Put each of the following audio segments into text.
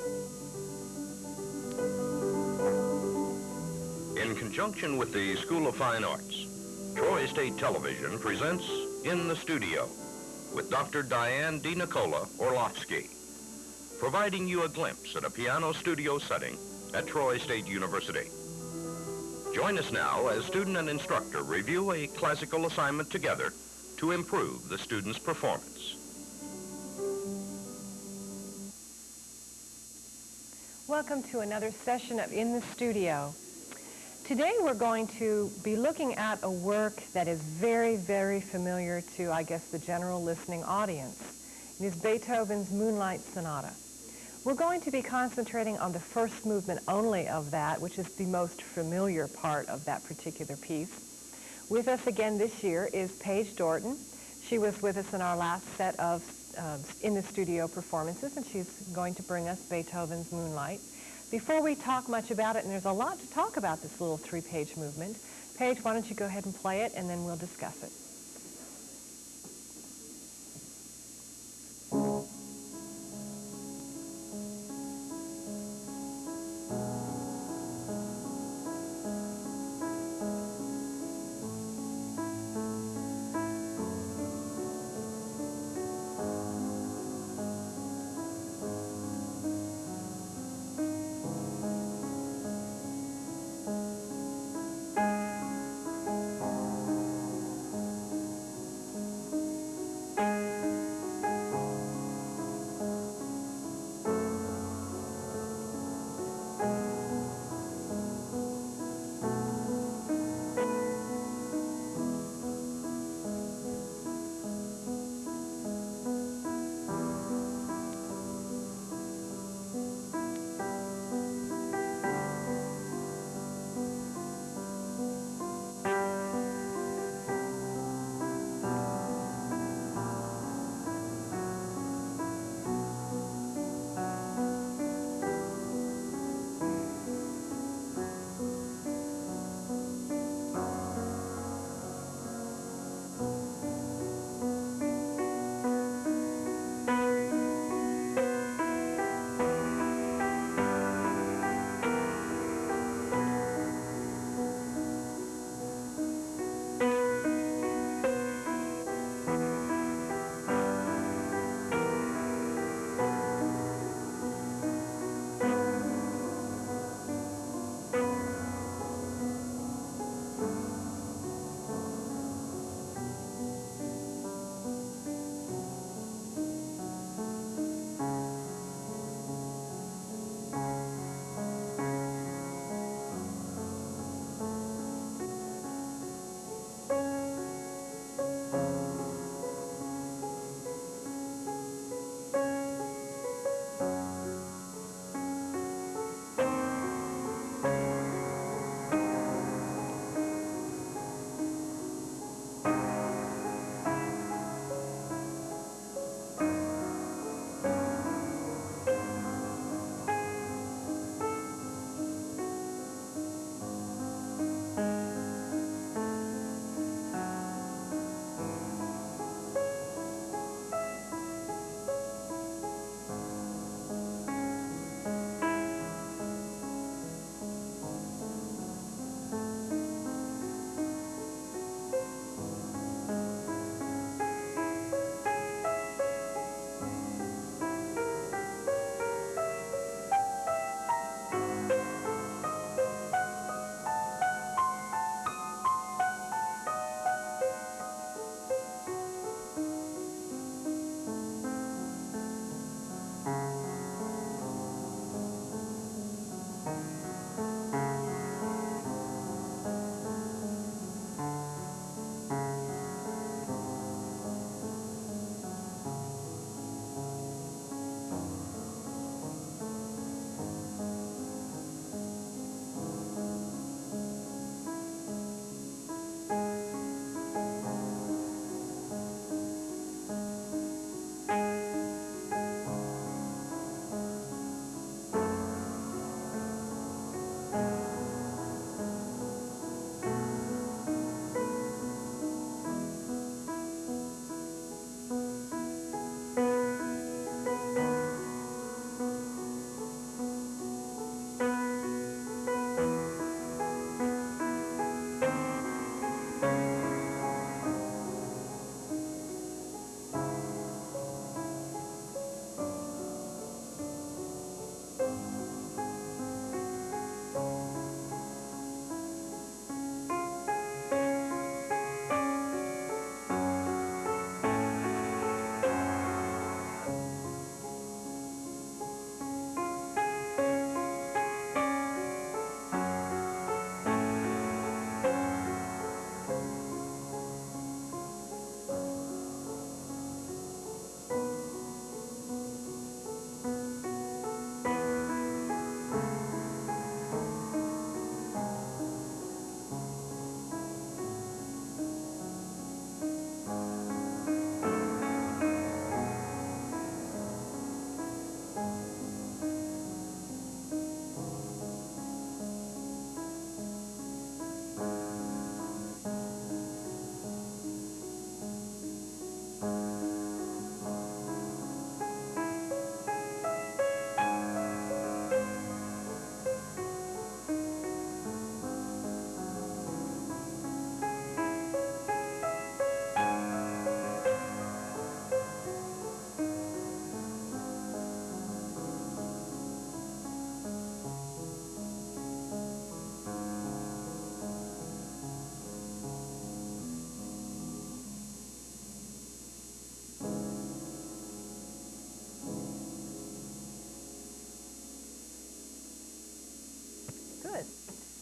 In conjunction with the School of Fine Arts, Troy State Television presents In the Studio with Dr. Diane DeNicola Orlofsky, providing you a glimpse at a piano studio setting at Troy State University. Join us now as student and instructor review a classical assignment together to improve the student's performance. Welcome to another session of In the Studio. Today we're going to be looking at a work that is very, very familiar to, I guess, the general listening audience. It is Beethoven's Moonlight Sonata. We're going to be concentrating on the first movement only of that, which is the most familiar part of that particular piece. With us again this year is Paige Dorton. She was with us in our last set of In the Studio performances, and she's going to bring us Beethoven's Moonlight. Before we talk much about it, and there's a lot to talk about this little three-page movement, Paige, why don't you go ahead and play it, and then we'll discuss it.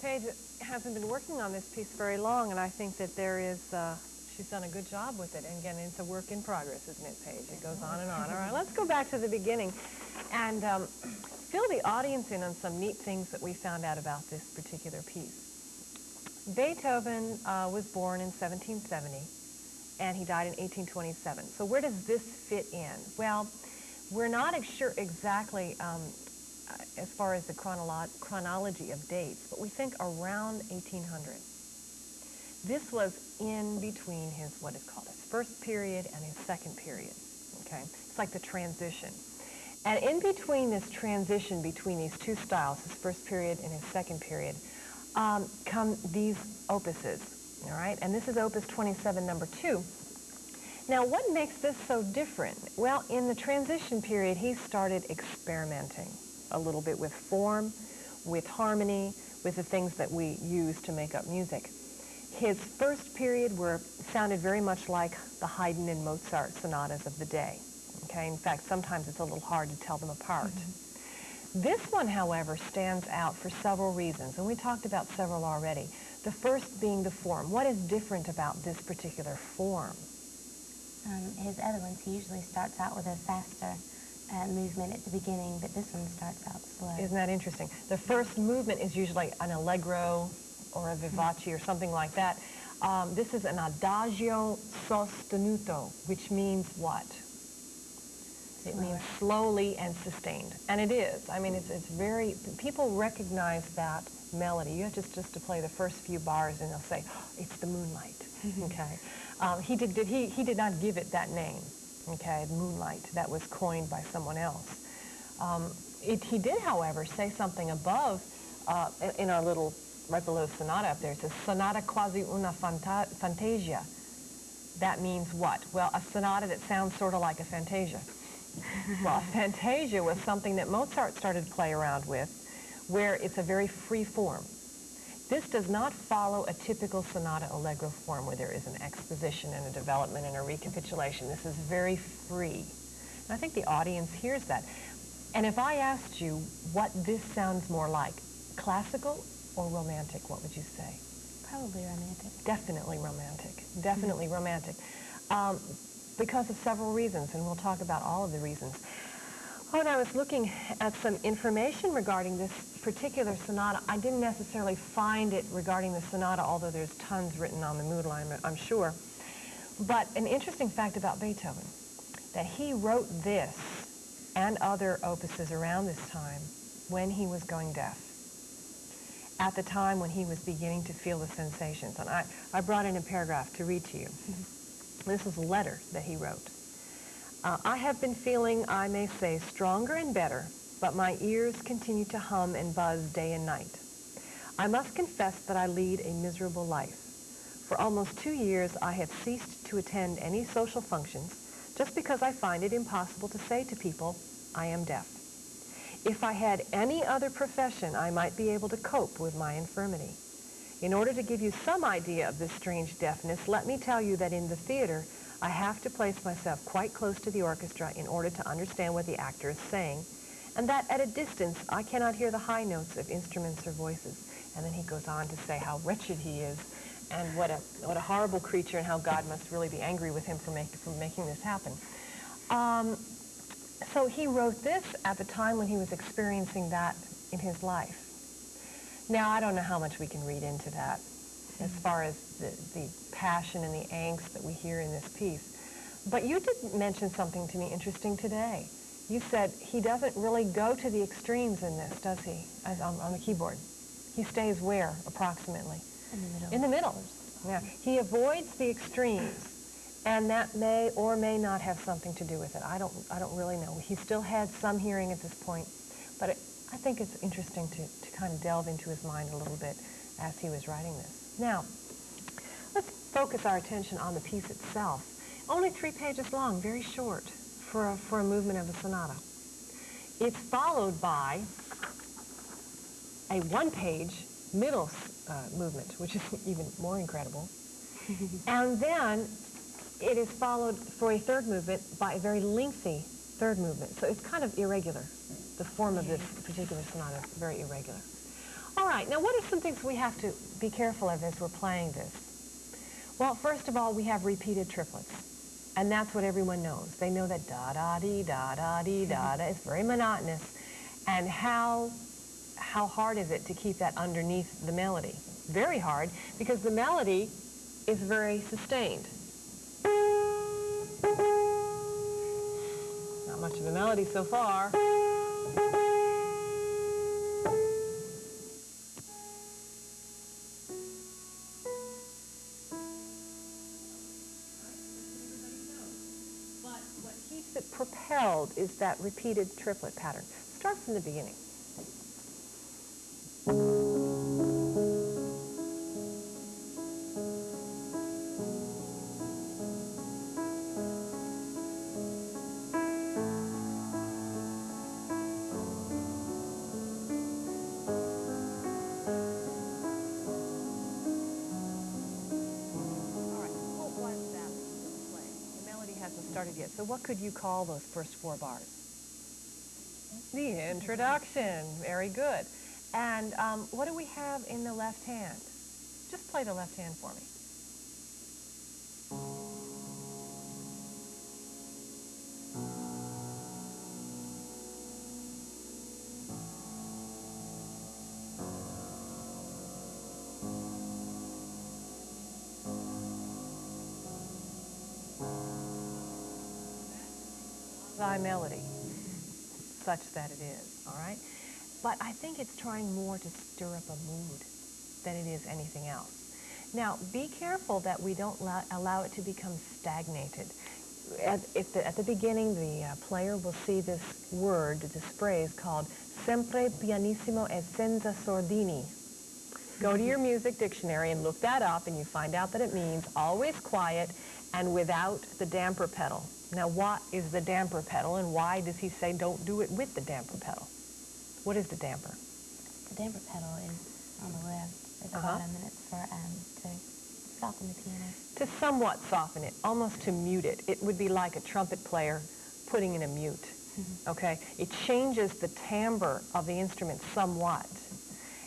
Paige hasn't been working on this piece very long, and I think that there is, she's done a good job with it. And again, it's a work in progress, isn't it, Paige? It goes on and on. All right, let's go back to the beginning and fill the audience in on some neat things that we found out about this particular piece. Beethoven was born in 1770, and he died in 1827. So where does this fit in? Well, we're not sure exactly as far as the chronology of dates, but we think around 1800. This was in between his, what is called his first period and his second period, okay? It's like the transition. And in between this transition between these two styles, his first period and his second period, come these opuses, all right? And this is Opus 27, number 2. Now, what makes this so different? Well, in the transition period, he started experimenting a little bit with form, with harmony, with the things that we use to make up music. His first period sounded very much like the Haydn and Mozart sonatas of the day. Okay, in fact, sometimes it's a little hard to tell them apart. Mm-hmm. This one, however, stands out for several reasons, and we talked about several already. The first being the form. What is different about this particular form? His other ones, he usually starts out with a faster movement at the beginning, but this one starts out slow. Isn't that interesting? The first movement is usually an allegro or a vivace or something like that. This is an adagio sostenuto, which means what? It means slowly and sustained. And it is. I mean, it's very, people recognize that melody. You have just to play the first few bars and they'll say, oh, it's the Moonlight, okay? He did not give it that name, okay, Moonlight. That was coined by someone else. He did, however, say something above, in our little, right below sonata up there, it says, sonata quasi una fantasia. That means what? Well, a sonata that sounds sort of like a fantasia. Well, a fantasia was something that Mozart started to play around with, where it's a very free form. This does not follow a typical sonata allegro form where there is an exposition and a development and a recapitulation. This is very free. And I think the audience hears that. And if I asked you what this sounds more like, classical or romantic, what would you say? Probably romantic. Definitely romantic. Definitely romantic. Because of several reasons, and we'll talk about all of the reasons. When I was looking at some information regarding this particular sonata, I didn't necessarily find it regarding the sonata, although there's tons written on the mood line, I'm sure. But an interesting fact about Beethoven, that he wrote this and other opuses around this time when he was going deaf, at the time when he was beginning to feel the sensations. And I brought in a paragraph to read to you. This is a letter that he wrote. I have been feeling, I may say, stronger and better, but my ears continue to hum and buzz day and night. I must confess that I lead a miserable life. For almost 2 years, I have ceased to attend any social functions just because I find it impossible to say to people, I am deaf. If I had any other profession, I might be able to cope with my infirmity. In order to give you some idea of this strange deafness, let me tell you that in the theater, I have to place myself quite close to the orchestra in order to understand what the actor is saying, and that at a distance, I cannot hear the high notes of instruments or voices. And then he goes on to say how wretched he is, and what a horrible creature, and how God must really be angry with him for making this happen. So he wrote this at the time when he was experiencing that in his life. Now, I don't know how much we can read into that as far as the passion and the angst that we hear in this piece. But you did mention something to me interesting today. You said he doesn't really go to the extremes in this, does he, as on the keyboard? He stays where, approximately? In the middle. In the middle. Yeah. He avoids the extremes, and that may or may not have something to do with it. I don't really know. He still had some hearing at this point, but I think it's interesting to kind of delve into his mind a little bit as he was writing this. Now, let's focus our attention on the piece itself. Only 3 pages long, very short for a movement of a sonata. It's followed by a 1-page middle movement, which is even more incredible. And then it is followed for a 3rd movement by a very lengthy 3rd movement. So it's kind of irregular. The form of this particular sonata is very irregular. All All right, now what are some things we have to be careful of as we're playing this? Well, first of all, we have repeated triplets, and that's what everyone knows. They know that da-da-dee, da-da-dee, da-da is very monotonous, and how hard is it to keep that underneath the melody? Very hard, because the melody is very sustained. Not much of a melody so far. But what keeps it propelled is that repeated triplet pattern. Start from the beginning. Started yet. So what could you call those first 4 bars? The introduction. Very good. And what do we have in the left hand? Just play the left hand for me. Melody, such that it is, all right? But I think it's trying more to stir up a mood than it is anything else. Now, be careful that we don't allow it to become stagnated. At the beginning, the player will see this word, this phrase called Sempre Pianissimo e senza sordini. Go to your music dictionary and look that up, and you find out that it means always quiet and without the damper pedal. Now, what is the damper pedal, and why does he say don't do it with the damper pedal? What is the damper? The damper pedal is on the left at the bottom, and it's for to soften the piano. To somewhat soften it, almost to mute it. It would be like a trumpet player putting in a mute, okay? It changes the timbre of the instrument somewhat.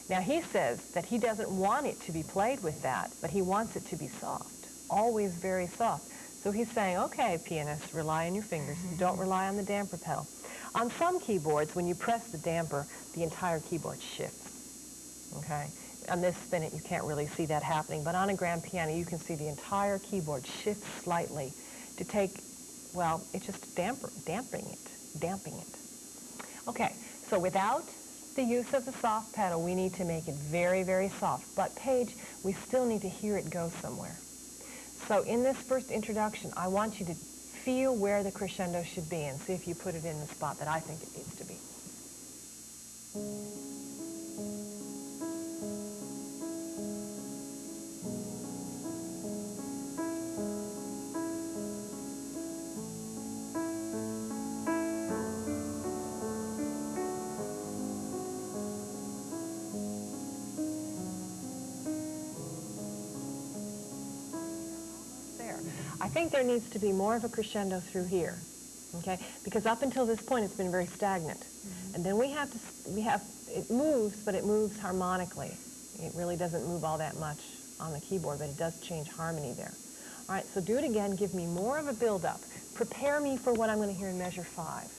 Now, he says that he doesn't want it to be played with that, but he wants it to be soft, always very soft. So he's saying, okay, pianists, rely on your fingers. Don't rely on the damper pedal. On some keyboards, when you press the damper, the entire keyboard shifts, okay? On this spinet, you can't really see that happening, but on a grand piano, you can see the entire keyboard shift slightly to take, well, it's just damping it. Okay, so without the use of the soft pedal, we need to make it very, very soft. But Paige, we still need to hear it go somewhere. So in this first introduction, I want you to feel where the crescendo should be and see if you put it in the spot that I think it needs to be. I think there needs to be more of a crescendo through here, okay? Because up until this point, it's been very stagnant. And then it moves, but it moves harmonically. It really doesn't move all that much on the keyboard, but it does change harmony there. All right, so do it again. Give me more of a build-up. Prepare me for what I'm going to hear in measure 5.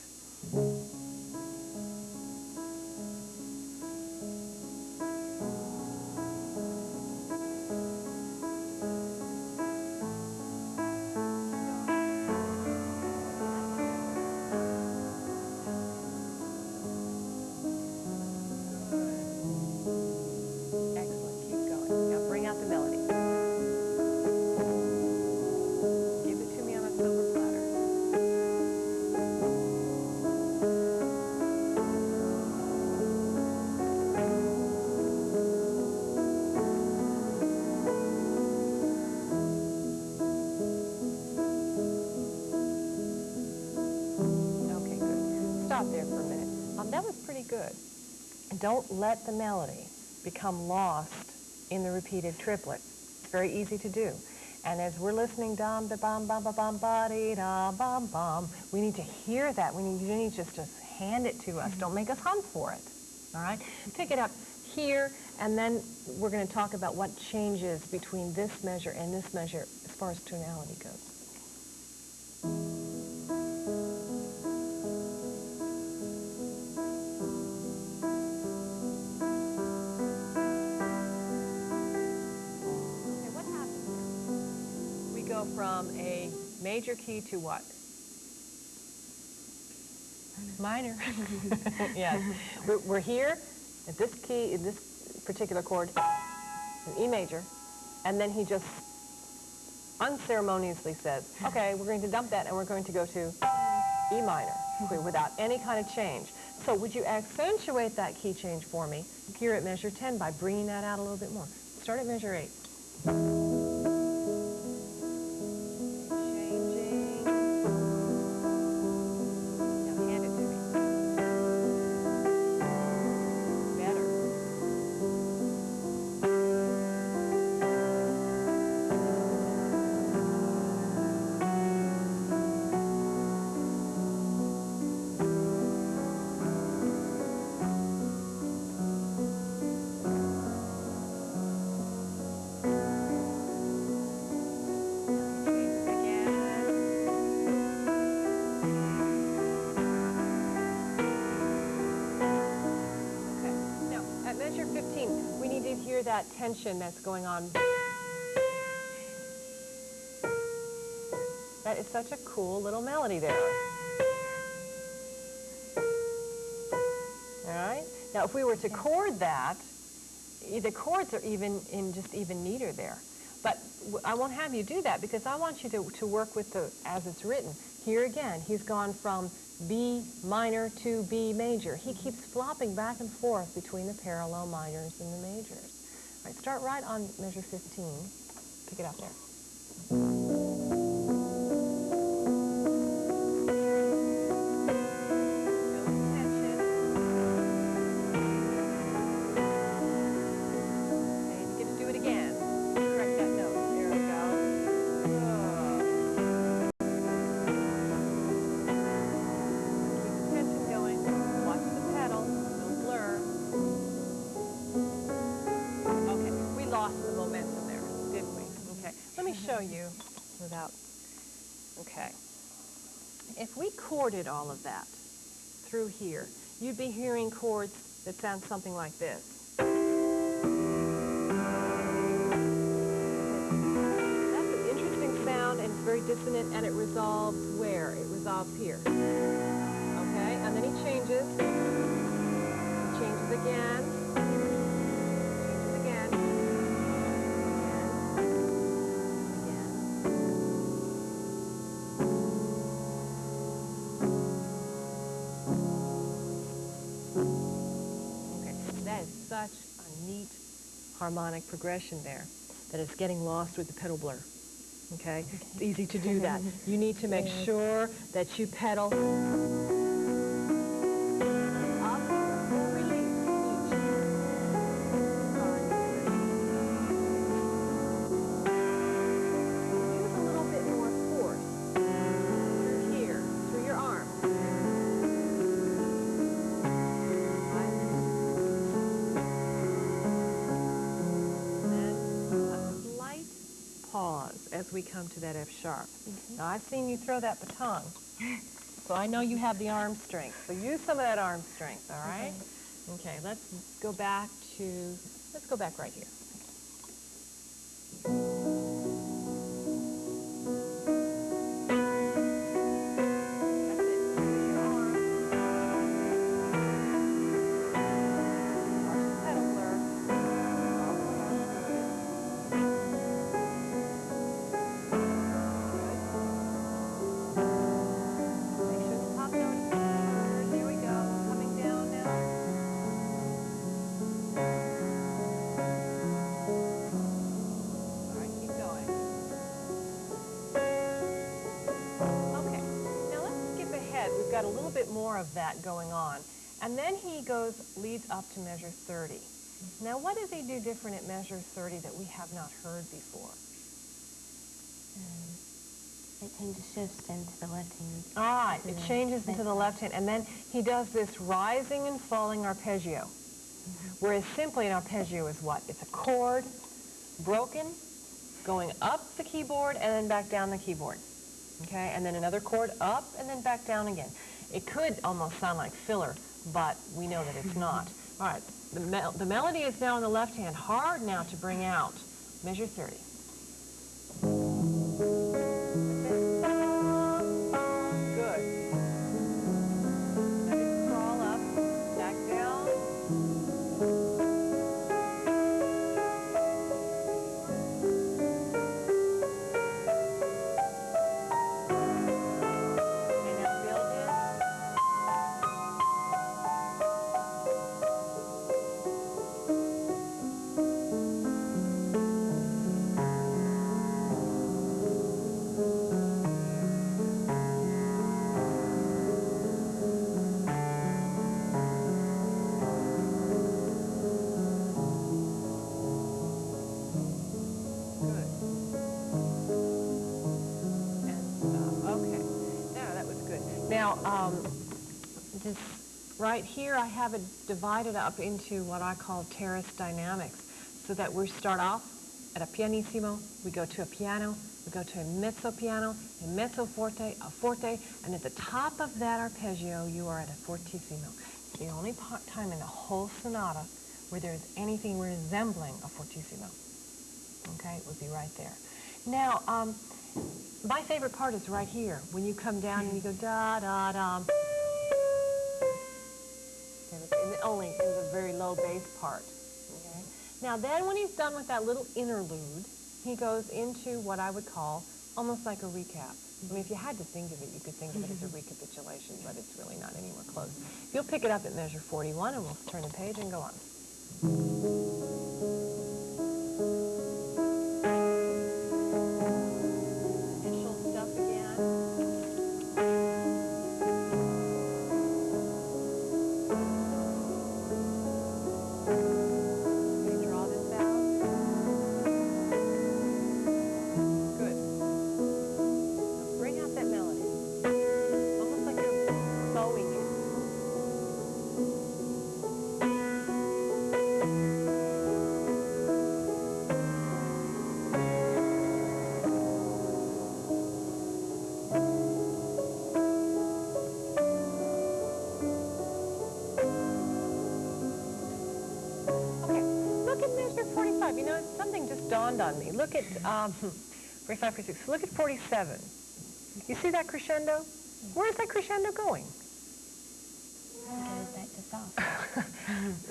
There for a minute. That was pretty good. Don't let the melody become lost in the repeated triplet. It's very easy to do. And as we're listening, dum da bum bum ba bum ba dee da bum bum, we need to hear that. You need just to hand it to us. Don't make us hum for it. All right? Pick it up. here, and then we're going to talk about what changes between this measure and this measure as far as tonality goes. Okay, what happens here? We go from a major key to what? Minor. Yes. We're here at this key, in this particular chord, an E major, and then he just unceremoniously says, okay, we're going to dump that and we're going to go to E minor without any kind of change. So would you accentuate that key change for me here at measure 10 by bringing that out a little bit more? Start at measure 8. That tension that's going on. That is such a cool little melody there. All right. Now, if we were to chord that, the chords are even neater there. But I won't have you do that because I want you to work with the as it's written. Here again, he's gone from B minor to B major. He keeps flopping back and forth between the parallel minors and the majors. All right, start right on measure 15. Pick it up there. You without, okay. If we chorded all of that through here, you'd be hearing chords that sound something like this. That's an interesting sound, and it's very dissonant, and it resolves where? It resolves here. Okay, and then he changes again. Such a neat harmonic progression there that it's getting lost with the pedal blur. Okay? It's easy to do that. You need to make sure that you pedal up or release each. Use a little bit more force through here, through your arm. Pause as we come to that F sharp. Now, I've seen you throw that baton, so I know you have the arm strength. So use some of that arm strength, all right? Okay, let's go back right here. Got a little bit more of that going on. And then he leads up to measure 30. Now, what does he do different at measure 30 that we have not heard before? It shifts into the left hand. It changes into the left hand. And then he does this rising and falling arpeggio. Whereas simply an arpeggio is what? It's a chord broken, going up the keyboard and then back down the keyboard. Okay, and then another chord up and then back down again. It could almost sound like filler, but we know that it's not. All right, the melody is now on the left hand. Hard now to bring out. Measure 30. Good. Let it crawl up, back down. Okay, now build it. Now, this right here, I have it divided up into what I call terrace dynamics, so that we start off at a pianissimo, we go to a piano, we go to a mezzo piano, a mezzo forte, a forte, and at the top of that arpeggio, you are at a fortissimo. It's the only time in the whole sonata where there's anything resembling a fortissimo. Okay, it would be right there. Now, my favorite part is right here, when you come down and you go da-da-da. Only in the very low bass part. Okay? Now then when he's done with that little interlude, he goes into what I would call almost like a recap. I mean, if you had to think of it, you could think of it as a recapitulation, but it's really not anywhere close. You'll pick it up at measure 41, and we'll turn the page and go on. You know, something just dawned on me. Look at 45, 46. Look at 47. You see that crescendo? Where is that crescendo going? It goes back to soft.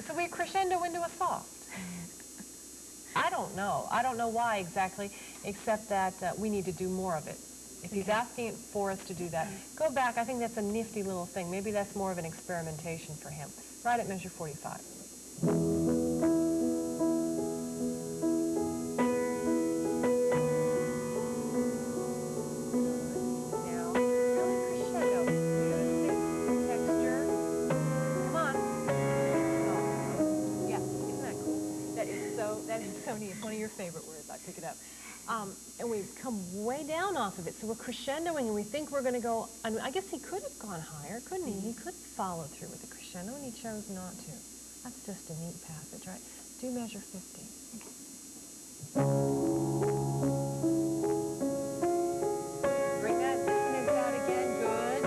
So we crescendo into a soft. I don't know. I don't know why exactly, except that we need to do more of it. If he's asking for us to do that, go back. I think that's a nifty little thing. Maybe that's more of an experimentation for him. Right at measure 45. It's one of your favorite words. I pick it up. And we come way down off of it. So we're crescendoing, and we think we're going to go. I mean, I guess he could have gone higher, couldn't he? He could follow through with the crescendo, and he chose not to. That's just a neat passage, right? Do measure 50. Bring that dissonance out again. Good.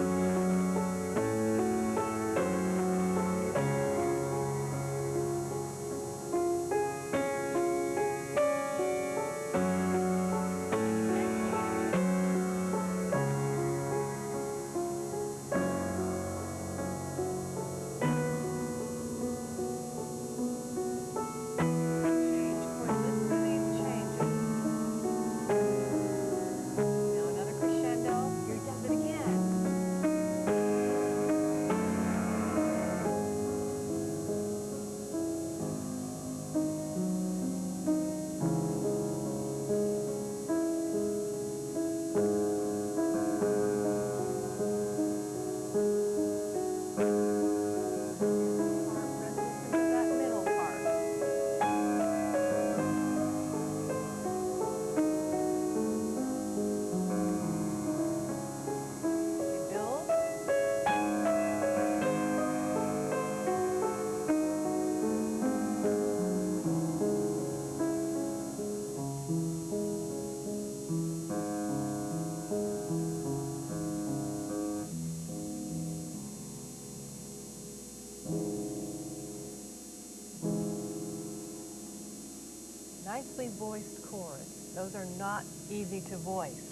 nicely voiced chords. Those are not easy to voice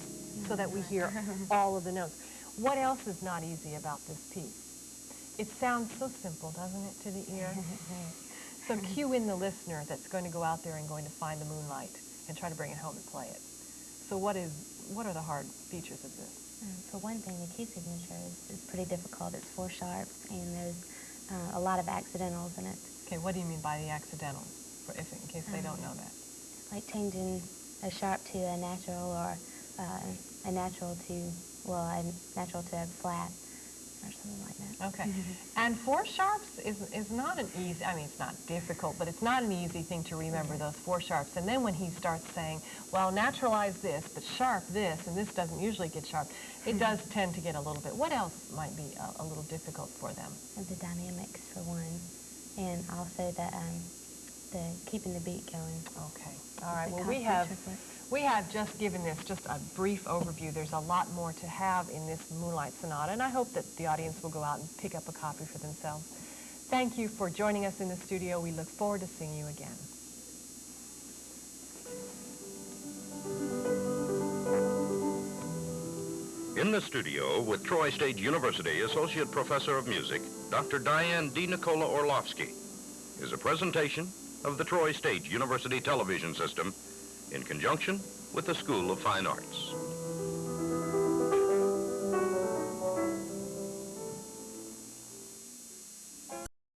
so that we hear all of the notes. What else is not easy about this piece? It sounds so simple, doesn't it, to the ear? So cue in the listener that's going to go out there and going to find the Moonlight and try to bring it home and play it. So what are the hard features of this? For one thing, the key signature is pretty difficult. It's 4 sharps, and there's a lot of accidentals in it. Okay, what do you mean by the accidentals, in case they don't know that? Like changing a sharp to a natural, or a natural to a flat, or something like that. Okay. And 4 sharps is not an easy, I mean, it's not difficult, but it's not an easy thing to remember, those 4 sharps. And then when he starts saying, well, naturalize this, but sharp this, and this doesn't usually get sharp, it does tend to get a little bit. What else might be a little difficult for them? And the dynamics, for one, and also the keeping the beat going. Okay. All right. Well, we have just given this just a brief overview. There's a lot more to have in this Moonlight Sonata, and I hope that the audience will go out and pick up a copy for themselves. Thank you for joining us in the studio. We look forward to seeing you again. In the studio with Troy State University Associate Professor of Music, Dr. Diane DeNicola Orlofsky, is a presentation of the Troy State University television system in conjunction with the School of Fine Arts.